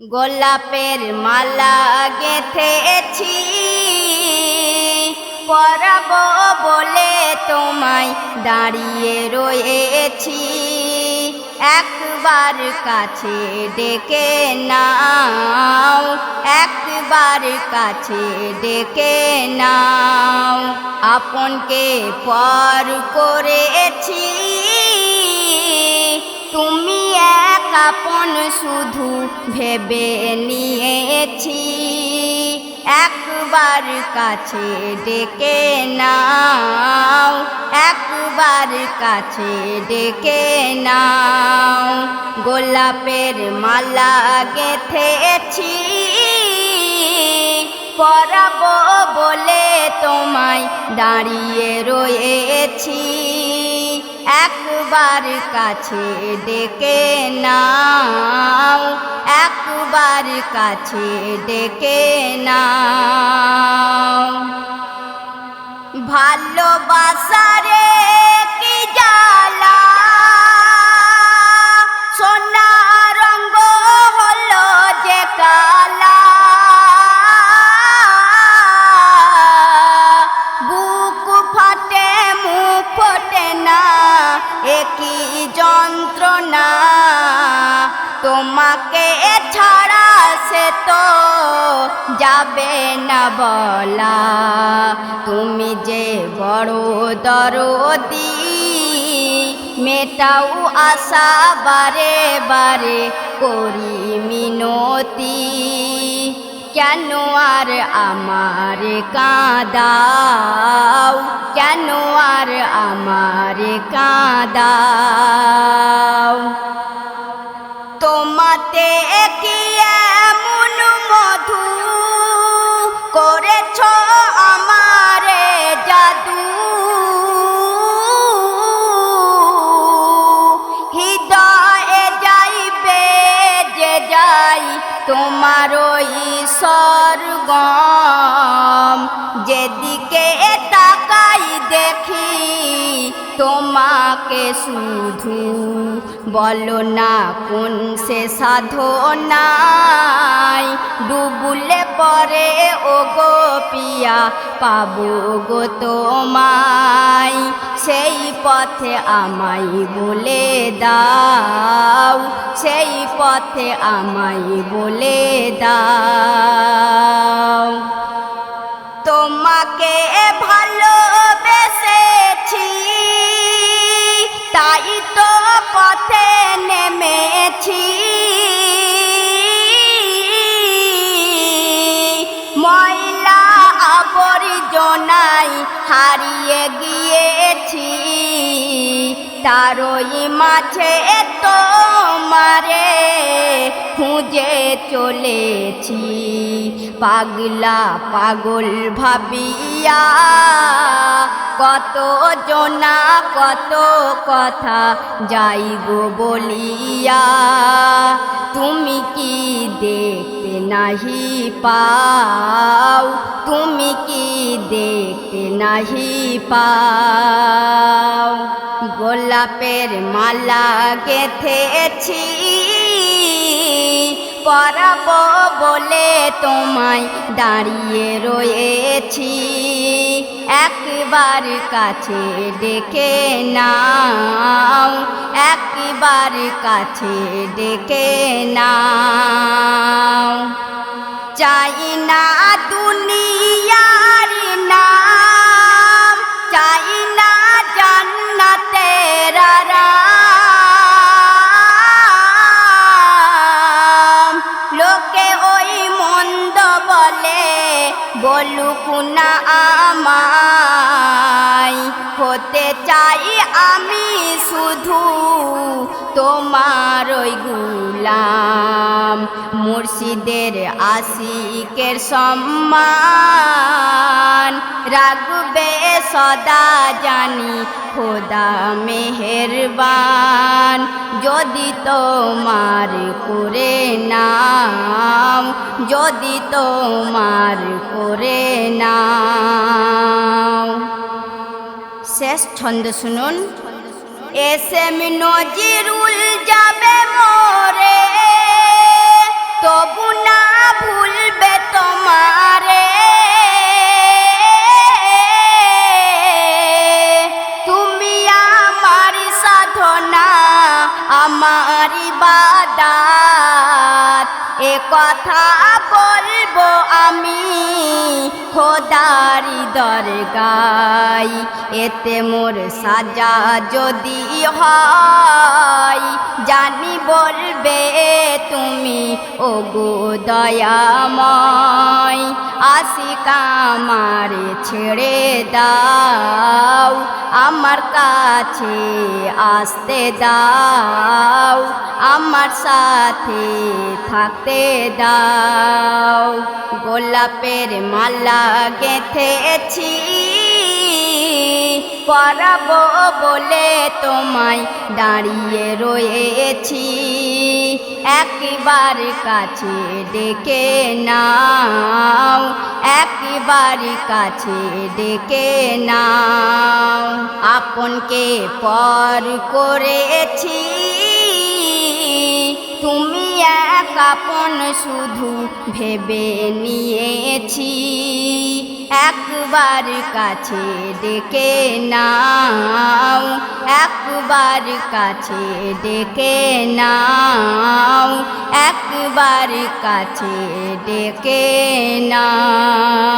গোলাপের মালা গেঁথেছি পরাবো বলে তোমায় দাঁড়িয়ে রয়েছি। একবার কাছে ডেকে নাও, একবার কাছে ডেকে নাও। আপনকে পর করেছি, তুমি এক আপন শুধু ভেবে নিয়েছি। একবার কাছে ডেকে নাও, একবার কাছে ডেকে নাও। গোলাপের মালা গেঁথেছি পরাবো বলে তোমায় দাঁড়িয়ে রয়েছি। একবার কাছে ডেকে নাও, একবার কাছে ডেকে নাও। ভালোবাসারে কি জ্বালা, সোনা রঙ হলো যে কালা। বুক ফাটে মুখ ফোটে না, একই যন্ত্রণা। তোমাকে ছাড়া সে তো যাবে না বলা। তুমি যে বড় দরদি, মেটাও আশা বারে বারে করি মিনতি। কেন আর আমার কাঁদাও, কেন আর আমার কাঁদাও। তোমাতে কি এমন মধু করেছ আমারে জাদু। হৃদয়ে যাইবে যে যাই তোমার ওই সরগম। যেদিকে তাকাই দেখি তোমাকে শুধু। বলো না কোন সে সাধনায় ডুবুলে পরে ও গো পিয়া পাবো গো তোমায়। সেই পথে আমায় বলে দাও, সেই পথে আমায় বলে দাও। তোমাকে ভালোবেসেছি তাই তো পথে নেমেছি। ময়লা আবর্জনায় হারিয়ে গিয়েছি, তারই মাঝে তোমারে খুঁজে চলেছি। পাগলা পাগল ভাবিয়া কত জনা কত কথা যাই গো বলিয়া। তুমি কি দেখতে নাহি পাও, তুমি কি দেখতে নাহি পাও। গোলাপের মালা গেঁথেছি পরাবো বলে তোমায় দাঁড়িয়ে রয়েছি। একবার কাছে ডেকে নাও, একবার কাছে ডেকে নাও। চাই না দুনিয়ার নাম, চাই না জান্নাতের আরাম। লোকে ওই মন্দ বলে বলুক না আমায়। হতে চাই আমি শুধু তোমার ওই গুলাম। মুর্শিদের আশিকের সম্মান রাখবে সদা জানি খোদা মেহেরবান। যদি তোমার করে নাও, যদি তোমার করে নাও। শেষ ছন্দ শুনুন। এসএম নজিরুল যাবে মোরে তবু না ভুলবে তোমারে, তুমি আমার সাধনা আমার ইবাদত। এ কথা বলবো আমি খোদারি দরগায়, এতে মোর সাজা যদি হয় জানি বলবে তুমি ওগো দয়াময়। আশিক আমারে ছেড়ে দাও, আমার কাছে আসতে দাও, আমার সাথে থাকতে দাও। গোলাপের মালা গেঁথেছি পরাবো বলে তোমায় দাঁড়িয়ে রয়েছি, একবার কাছে ডেকে নাও, একবার কাছে ডেকে নাও। আপনকে পর করেছি তুমি এক আপন শুধু ভেবে নিয়েছি, একবার কাছে ডেকে নাও, একবার কাছে ডেকে নাও, একবার কাছে ডেকে নাও।